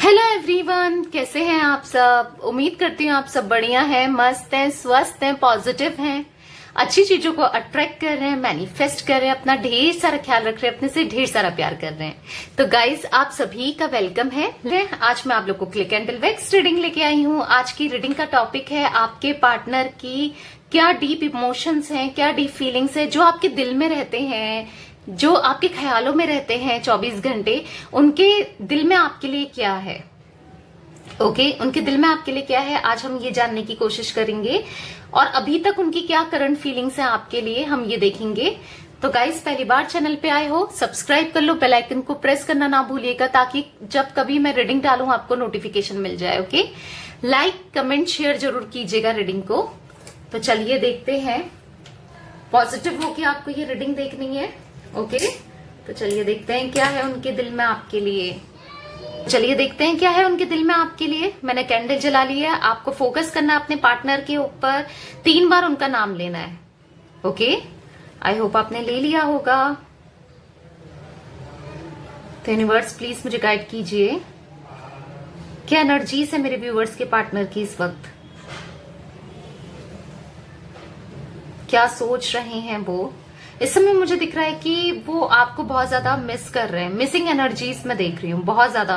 Hello everyone, कैसे हैं आप सब। उम्मीद करती हूँ आप सब बढ़िया हैं, मस्त हैं, स्वस्थ हैं, पॉजिटिव हैं, अच्छी चीजों को अट्रैक्ट कर रहे हैं, मैनिफेस्ट कर रहे हैं, अपना ढेर सारा ख्याल रख रहे हैं, अपने से ढेर सारा प्यार कर रहे हैं। तो गाइज, आप सभी का वेलकम है। आज मैं आप लोग को क्लिक एंड वेक्स रीडिंग लेके आई हूँ। आज की रीडिंग का टॉपिक है आपके पार्टनर की क्या डीप इमोशंस हैं, क्या डीप फीलिंग्स है जो आपके दिल में रहते हैं, जो आपके ख्यालों में रहते हैं 24 घंटे। उनके दिल में आपके लिए क्या है। ओके, उनके दिल में आपके लिए क्या है, आज हम ये जानने की कोशिश करेंगे। और अभी तक उनकी क्या करंट फीलिंग्स हैं आपके लिए, हम ये देखेंगे। तो गाइस, पहली बार चैनल पे आए हो, सब्सक्राइब कर लो, बेल आइकन को प्रेस करना ना भूलिएगा, ताकि जब कभी मैं रीडिंग डालूं आपको नोटिफिकेशन मिल जाए। ओके, लाइक कमेंट शेयर जरूर कीजिएगा रीडिंग को। तो चलिए देखते हैं, पॉजिटिव होके आपको ये रीडिंग देखनी है। ओके, तो चलिए देखते हैं क्या है उनके दिल में आपके लिए। चलिए देखते हैं क्या है उनके दिल में आपके लिए। मैंने कैंडल जला ली है। आपको फोकस करना है अपने पार्टनर के ऊपर, 3 बार उनका नाम लेना है। ओके, आई होप आपने ले लिया होगा। तो यूनिवर्स प्लीज मुझे गाइड कीजिए, क्या एनर्जीज है मेरे व्यूवर्स के पार्टनर की इस वक्त, क्या सोच रहे हैं वो। इस समय मुझे दिख रहा है कि वो आपको बहुत ज्यादा मिस कर रहे हैं। मिसिंग एनर्जीज मैं देख रही हूँ, बहुत ज्यादा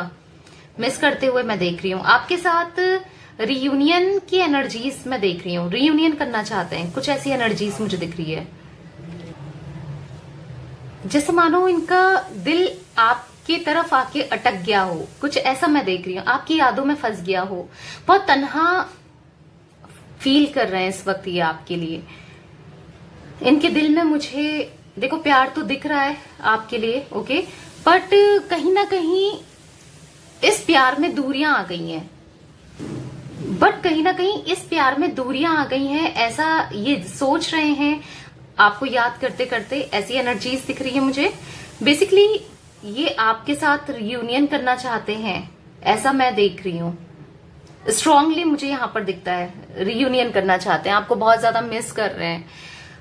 मिस करते हुए मैं देख रही हूँ। आपके साथ रियूनियन की एनर्जीज मैं देख रही हूँ, रियूनियन करना चाहते हैं, कुछ ऐसी एनर्जीज मुझे दिख रही है। जैसे मानो इनका दिल आपकी तरफ आके अटक गया हो, कुछ ऐसा मैं देख रही हूँ। आपकी यादों में फंस गया हो, बहुत तन्हा फील कर रहे हैं इस वक्त ये आपके लिए। इनके दिल में मुझे देखो प्यार तो दिख रहा है आपके लिए। ओके, बट कहीं ना कहीं इस प्यार में दूरियां आ गई हैं। इस प्यार में दूरियां आ गई हैं, ऐसा ये सोच रहे हैं। आपको याद करते करते ऐसी एनर्जीज दिख रही है मुझे। बेसिकली ये आपके साथ रियूनियन करना चाहते हैं, ऐसा मैं देख रही हूँ। स्ट्रांगली मुझे यहाँ पर दिखता है, रियूनियन करना चाहते हैं, आपको बहुत ज्यादा मिस कर रहे हैं।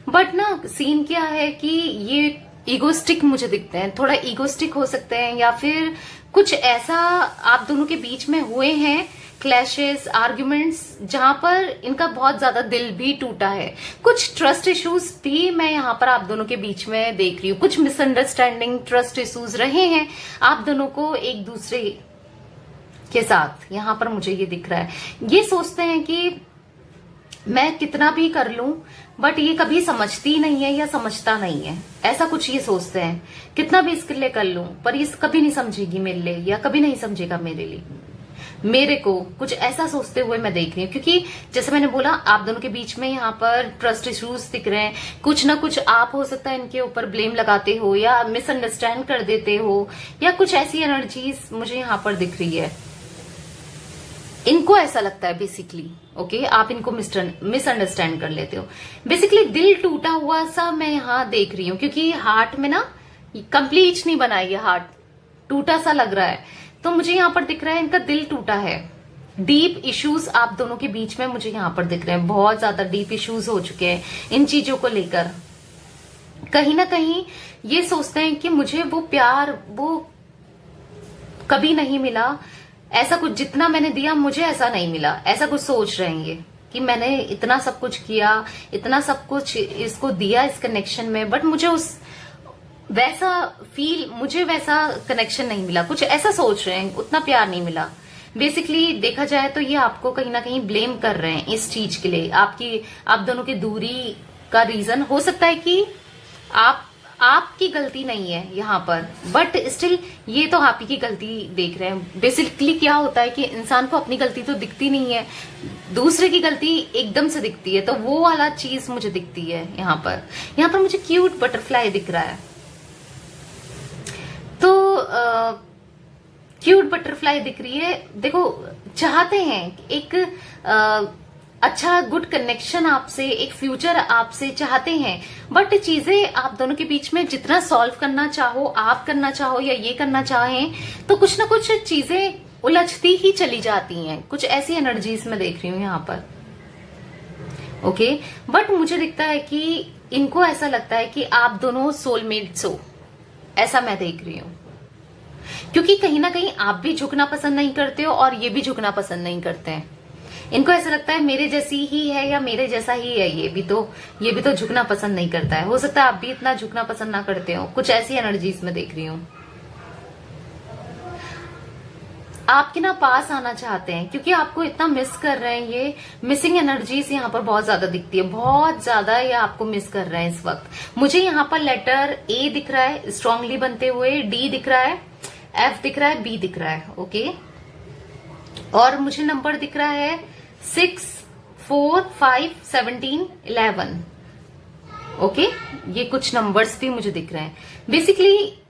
बट ना सीन क्या है कि ये ईगोस्टिक मुझे दिखते हैं, थोड़ा ईगोस्टिक हो सकते हैं, या फिर कुछ ऐसा आप दोनों के बीच में हुए हैं, क्लैशेस, आर्ग्यूमेंट्स, जहां पर इनका बहुत ज्यादा दिल भी टूटा है। कुछ ट्रस्ट इश्यूज भी मैं यहाँ पर आप दोनों के बीच में देख रही हूँ। कुछ मिसअंडरस्टैंडिंग, ट्रस्ट इश्यूज रहे हैं आप दोनों को एक दूसरे के साथ। यहाँ पर मुझे ये दिख रहा है, ये सोचते हैं कि मैं कितना भी कर लूं बट ये कभी समझती नहीं है या समझता नहीं है, ऐसा कुछ ये सोचते हैं। कितना भी इसके लिए कर लूं पर ये कभी नहीं समझेगी मेरे लिए, या कभी नहीं समझेगा मेरे लिए, मेरे को, कुछ ऐसा सोचते हुए मैं देख रही हूँ। क्योंकि जैसे मैंने बोला, आप दोनों के बीच में यहाँ पर ट्रस्ट इश्यूज दिख रहे हैं। कुछ ना कुछ आप हो सकता है इनके ऊपर ब्लेम लगाते हो, या मिसअंडरस्टैंड कर देते हो, या कुछ ऐसी एनर्जीज मुझे यहाँ पर दिख रही है। इनको ऐसा लगता है बेसिकली, ओके, आप इनको मिसअंडरस्टैंड कर लेते हो। बेसिकली दिल टूटा हुआ सा मैं यहाँ देख रही हूँ, क्योंकि हार्ट में ना कंप्लीट नहीं बना, ये हार्ट टूटा सा लग रहा है। तो मुझे यहाँ पर दिख रहा है इनका दिल टूटा है। डीप इश्यूज आप दोनों के बीच में मुझे यहाँ पर दिख रहे हैं, बहुत ज्यादा डीप इश्यूज हो चुके हैं इन चीजों को लेकर। कहीं ना कहीं ये सोचते हैं कि मुझे वो प्यार वो कभी नहीं मिला, ऐसा कुछ जितना मैंने दिया मुझे ऐसा नहीं मिला, ऐसा कुछ सोच रहे हैं कि मैंने इतना सब कुछ किया, इतना सब कुछ इसको दिया इस कनेक्शन में, बट मुझे मुझे वैसा कनेक्शन नहीं मिला, कुछ ऐसा सोच रहे हैं, उतना प्यार नहीं मिला। बेसिकली देखा जाए तो ये आपको कहीं ना कहीं ब्लेम कर रहे हैं इस चीज के लिए। आप दोनों की दूरी का रीजन हो सकता है कि आपकी गलती नहीं है यहाँ पर, बट स्टिल ये तो आप ही की गलती देख रहे हैं। बेसिकली क्या होता है कि इंसान को अपनी गलती तो दिखती नहीं है, दूसरे की गलती एकदम से दिखती है, तो वो वाला चीज मुझे दिखती है यहाँ पर। यहाँ पर मुझे क्यूट बटरफ्लाई दिख रहा है, तो क्यूट बटरफ्लाई दिख रही है। देखो, चाहते हैं एक अच्छा गुड कनेक्शन आपसे, एक फ्यूचर आपसे चाहते हैं, बट चीजें आप दोनों के बीच में जितना सॉल्व करना चाहो, आप करना चाहो या ये करना चाहें, तो कुछ ना कुछ चीजें उलझती ही चली जाती हैं। कुछ ऐसी एनर्जीज में देख रही हूँ यहाँ पर। ओके, बट मुझे दिखता है कि इनको ऐसा लगता है कि आप दोनों सोलमेट्स हो, ऐसा मैं देख रही हूँ। क्योंकि कहीं ना कहीं आप भी झुकना पसंद नहीं करते हो और ये भी झुकना पसंद नहीं करते हैं। इनको ऐसा लगता है मेरे जैसी ही है या मेरे जैसा ही है, ये भी तो झुकना पसंद नहीं करता है। हो सकता है आप भी इतना झुकना पसंद ना करते हो। कुछ ऐसी एनर्जीज में देख रही हूं। आपके ना पास आना चाहते हैं क्योंकि आपको इतना मिस कर रहे हैं। ये मिसिंग एनर्जीज यहाँ पर बहुत ज्यादा दिखती है, बहुत ज्यादा ये आपको मिस कर रहे हैं इस वक्त। मुझे यहाँ पर लेटर ए दिख रहा है स्ट्रांगली बनते हुए, डी दिख रहा है, एफ दिख रहा है, बी दिख रहा है। ओके, और मुझे नंबर दिख रहा है 6, 4, 5, 17, 11। ओके, ये कुछ नंबर्स भी मुझे दिख रहे हैं। बेसिकली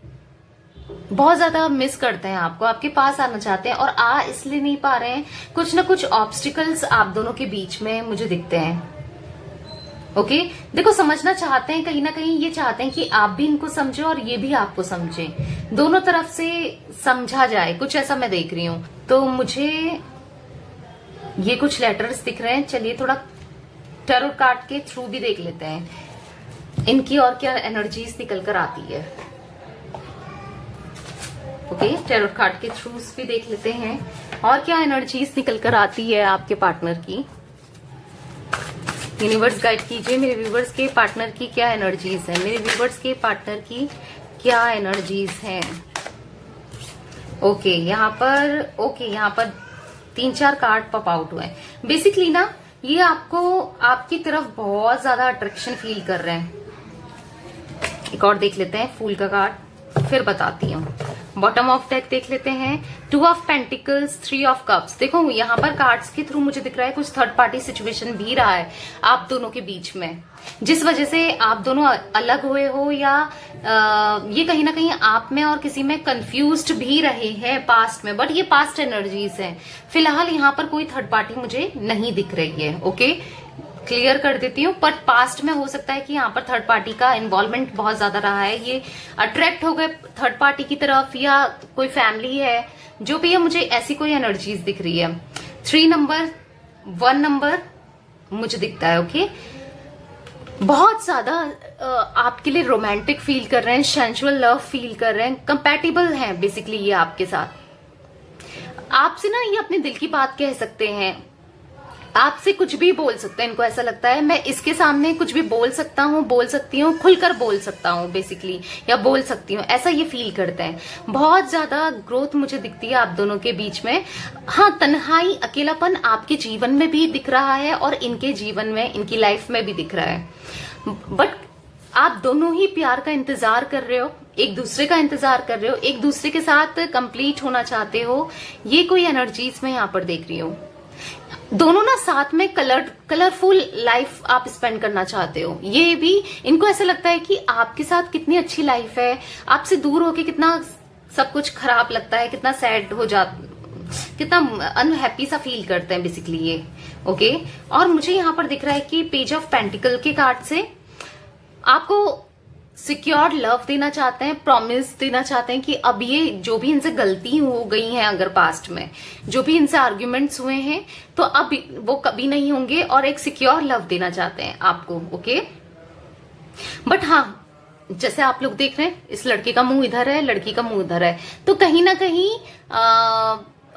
बहुत ज्यादा मिस करते हैं आपको, आपके पास आना चाहते हैं और आ इसलिए नहीं पा रहे हैं। कुछ ना कुछ ऑब्स्टिकल्स आप दोनों के बीच में मुझे दिखते हैं। ओके, देखो समझना चाहते हैं, कहीं ना कहीं ये चाहते हैं कि आप भी इनको समझे और ये भी आपको समझे, दोनों तरफ से समझा जाए, कुछ ऐसा मैं देख रही हूं। तो मुझे ये कुछ लेटर्स दिख रहे हैं। चलिए थोड़ा टैरो कार्ड के थ्रू भी देख लेते हैं इनकी और क्या एनर्जीज निकल कर आती है। ओके, टैरो कार्ड के थ्रू भी देख लेते हैं और क्या एनर्जीज निकल कर आती है आपके पार्टनर की। यूनिवर्स गाइड कीजिए मेरे व्यूवर्स के पार्टनर की क्या एनर्जीज है, मेरे व्यूवर्स के पार्टनर की क्या एनर्जीज हैं। ओके, यहाँ पर 3-4 कार्ड पॉप आउट हुए हैं। बेसिकली ना ये आपको आपकी तरफ बहुत ज्यादा अट्रैक्शन फील कर रहे हैं। एक और देख लेते हैं फूल का कार्ड, फिर बताती हूँ। बॉटम ऑफ डेक देख लेते हैं, 2 ऑफ पेंटिकल्स, 3 ऑफ कप्स। देखो यहाँ पर कार्ड्स के थ्रू मुझे दिख रहा है कुछ थर्ड पार्टी सिचुएशन भी रहा है आप दोनों के बीच में, जिस वजह से आप दोनों अलग हुए हो या ये कहीं ना कहीं आप में और किसी में कंफ्यूज्ड भी रहे हैं पास्ट में। बट ये पास्ट एनर्जीज हैं। फिलहाल यहाँ पर कोई थर्ड पार्टी मुझे नहीं दिख रही है। ओके, क्लियर कर देती हूँ। पर पास्ट में हो सकता है कि यहाँ पर थर्ड पार्टी का इन्वॉल्वमेंट बहुत ज्यादा रहा है, ये अट्रैक्ट हो गए थर्ड पार्टी की तरफ या कोई फैमिली है, जो भी है मुझे ऐसी कोई एनर्जीज दिख रही है। 3 नंबर, 1 नंबर मुझे दिखता है। ओके, बहुत ज्यादा आपके लिए रोमांटिक फील कर रहे हैं, सेंसुअल लव फील कर रहे हैं, कंपैटिबल हैं बेसिकली ये आपके साथ। आपसे ना ये अपने दिल की बात कह सकते हैं, आपसे कुछ भी बोल सकते हैं। इनको ऐसा लगता है मैं इसके सामने कुछ भी बोल सकता हूँ, बोल सकती हूँ, खुलकर बोल सकता हूँ बेसिकली, या बोल सकती हूँ, ऐसा ये फील करते हैं। बहुत ज्यादा ग्रोथ मुझे दिखती है आप दोनों के बीच में। हाँ, तन्हाई, अकेलापन आपके जीवन में भी दिख रहा है और इनके जीवन में, इनकी लाइफ में भी दिख रहा है। बट आप दोनों ही प्यार का इंतजार कर रहे हो, एक दूसरे का इंतजार कर रहे हो, एक दूसरे के साथ कंप्लीट होना चाहते हो। ये कोई एनर्जीज में यहाँ पर देख रही हूँ। दोनों ना साथ में कलरफुल लाइफ आप स्पेंड करना चाहते हो। ये भी इनको ऐसा लगता है कि आपके साथ कितनी अच्छी लाइफ है, आपसे दूर होके कितना सब कुछ खराब लगता है, कितना सैड हो कितना अनहैप्पी सा फील करते हैं बेसिकली ये। ओके, और मुझे यहाँ पर दिख रहा है कि पेज ऑफ पेंटिकल के कार्ड से आपको सिक्योर लव देना चाहते हैं, प्रॉमिस देना चाहते हैं कि अब ये जो भी इनसे गलती हो गई है, अगर पास्ट में जो भी इनसे आर्ग्यूमेंट्स हुए हैं, तो अब वो कभी नहीं होंगे, और एक सिक्योर लव देना चाहते हैं आपको। ओके, बट हाँ, जैसे आप लोग देख रहे हैं इस लड़के का मुंह इधर है, लड़की का मुंह इधर है, तो कहीं ना कहीं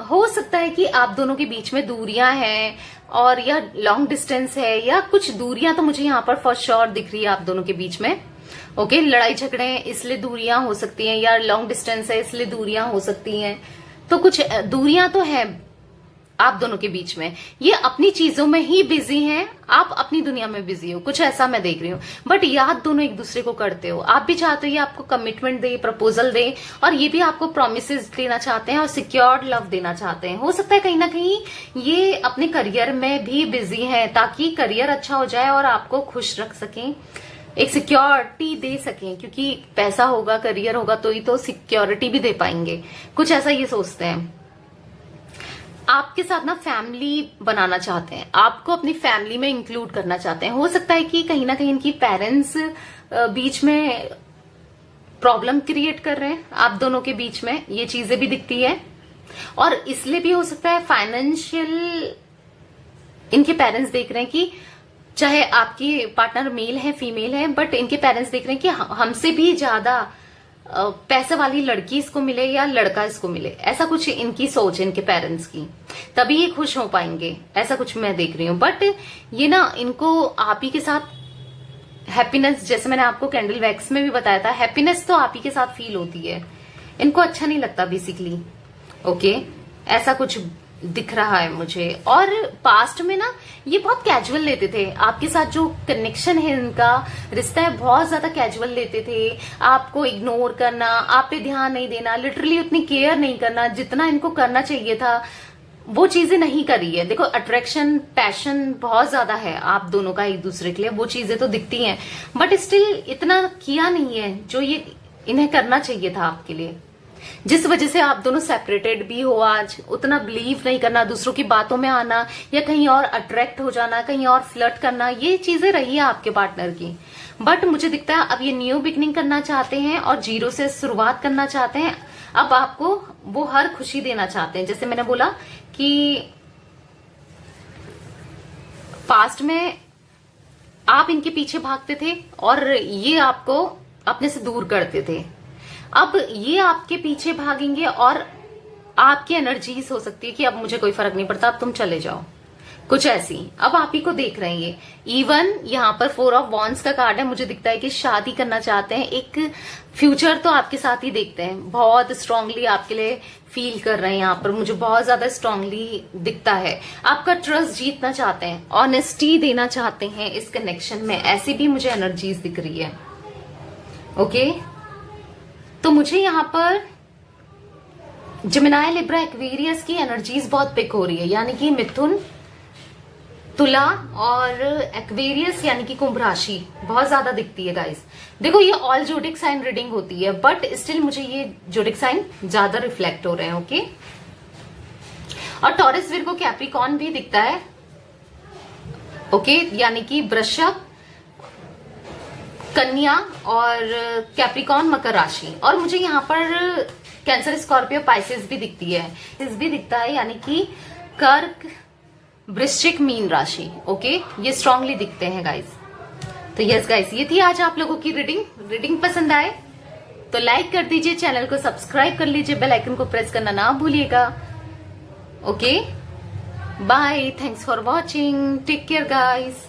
हो सकता है कि आप दोनों के बीच में दूरियां हैं, और या लॉन्ग डिस्टेंस है, या कुछ दूरियां तो मुझे यहाँ पर फॉर श्योर दिख रही है आप दोनों के बीच में। ओके, लड़ाई झगड़े इसलिए दूरियां हो सकती हैं, या लॉन्ग डिस्टेंस है इसलिए दूरियां हो सकती हैं। तो कुछ दूरियां तो हैं आप दोनों के बीच में। ये अपनी चीजों में ही बिजी हैं, आप अपनी दुनिया में बिजी हो, कुछ ऐसा मैं देख रही हूँ। बट याद दोनों एक दूसरे को करते हो। आप भी चाहते हो ये आपको कमिटमेंट दे, प्रपोजल दे, और ये भी आपको प्रोमिसेस देना चाहते हैं और सिक्योर्ड लव देना चाहते हैं। हो सकता है कहीं ना कहीं ये अपने करियर में भी बिजी हैं, ताकि करियर अच्छा हो जाए और आपको खुश रख सकें, एक सिक्योरिटी दे सकें, क्योंकि पैसा होगा, करियर होगा तो ही तो सिक्योरिटी भी दे पाएंगे। कुछ ऐसा ये सोचते हैं। आपके साथ ना फैमिली बनाना चाहते हैं, आपको अपनी फैमिली में इंक्लूड करना चाहते हैं। हो सकता है कि कहीं ना कहीं इनकी पेरेंट्स बीच में प्रॉब्लम क्रिएट कर रहे हैं आप दोनों के बीच में, ये चीजें भी दिखती है। और इसलिए भी हो सकता है फाइनेंशियल, इनके पेरेंट्स देख रहे हैं कि चाहे आपकी पार्टनर मेल है फीमेल है, बट इनके पेरेंट्स देख रहे हैं कि हमसे भी ज्यादा पैसे वाली लड़की इसको मिले या लड़का इसको मिले, ऐसा कुछ इनकी सोच है, इनके पेरेंट्स की, तभी ये खुश हो पाएंगे, ऐसा कुछ मैं देख रही हूँ। बट ये ना इनको आप ही के साथ हैप्पीनेस, जैसे मैंने आपको कैंडल वैक्स में भी बताया था, हैप्पीनेस तो आप ही के साथ फील होती है, इनको अच्छा नहीं लगता बेसिकली। ओके, ऐसा कुछ दिख रहा है मुझे। और पास्ट में ना ये बहुत कैजुअल लेते थे आपके साथ, जो कनेक्शन है इनका, रिश्ता है, बहुत ज्यादा कैजुअल लेते थे। आपको इग्नोर करना, आप पे ध्यान नहीं देना, लिटरली उतनी केयर नहीं करना जितना इनको करना चाहिए था, वो चीजें नहीं करी है। देखो अट्रैक्शन, पैशन बहुत ज्यादा है आप दोनों का एक दूसरे के लिए, वो चीजें तो दिखती हैं, बट स्टिल इतना किया नहीं है जो ये इन्हें करना चाहिए था आपके लिए, जिस वजह से आप दोनों सेपरेटेड भी हो आज। उतना बिलीव नहीं करना, दूसरों की बातों में आना, या कहीं और अट्रैक्ट हो जाना, कहीं और फ्लर्ट करना, ये चीजें रही है आपके पार्टनर की। बट मुझे दिखता है अब ये न्यू बिगनिंग करना चाहते हैं और जीरो से शुरुआत करना चाहते हैं। अब आपको वो हर खुशी देना चाहते हैं, जैसे मैंने बोला कि पास्ट में आप इनके पीछे भागते थे और ये आपको अपने से दूर करते थे। अब ये आपके पीछे भागेंगे और आपकी एनर्जीज हो सकती है कि अब मुझे कोई फर्क नहीं पड़ता, अब तुम चले जाओ, कुछ ऐसी अब आप ही को देख रहे हैं। इवन यहाँ पर 4 ऑफ वॉन्ड्स का कार्ड है, मुझे दिखता है कि शादी करना चाहते हैं, एक फ्यूचर तो आपके साथ ही देखते हैं, बहुत स्ट्रांगली आपके लिए फील कर रहे हैं। यहाँ पर मुझे बहुत ज्यादा स्ट्रांगली दिखता है, आपका ट्रस्ट जीतना चाहते हैं, ऑनेस्टी देना चाहते हैं इस कनेक्शन में, ऐसी भी मुझे एनर्जीज दिख रही है। ओके, तो मुझे यहाँ पर जेमिनी, लिब्रा, एक्वेरियस की एनर्जीज बहुत पिक हो रही है, यानी कि मिथुन, तुला और एक्वेरियस यानी कि कुंभ राशि बहुत ज्यादा दिखती है गाइस। देखो ये ऑल जोडिक साइन रीडिंग होती है, बट स्टिल मुझे ये जोडिक साइन ज्यादा रिफ्लेक्ट हो रहे हैं। ओके, और टॉरस, विर्गो, कैप्रिकॉर्न भी दिखता है। ओके, यानी कि वृषभ, कन्या और कैप्रिकॉर्न, मकर राशि। और मुझे यहाँ पर कैंसर, स्कॉर्पियो, पाइसेस भी दिखती है, इस भी दिखता है, यानी कि कर्क, वृश्चिक, मीन राशि। ओके, ये स्ट्रांगली दिखते हैं गाइस। तो यस गाइस, ये थी आज आप लोगों की रीडिंग पसंद आए तो लाइक कर दीजिए, चैनल को सब्सक्राइब कर लीजिए, बेल आइकन को प्रेस करना ना भूलिएगा। Okay, bye, thanks for watching, take care guys.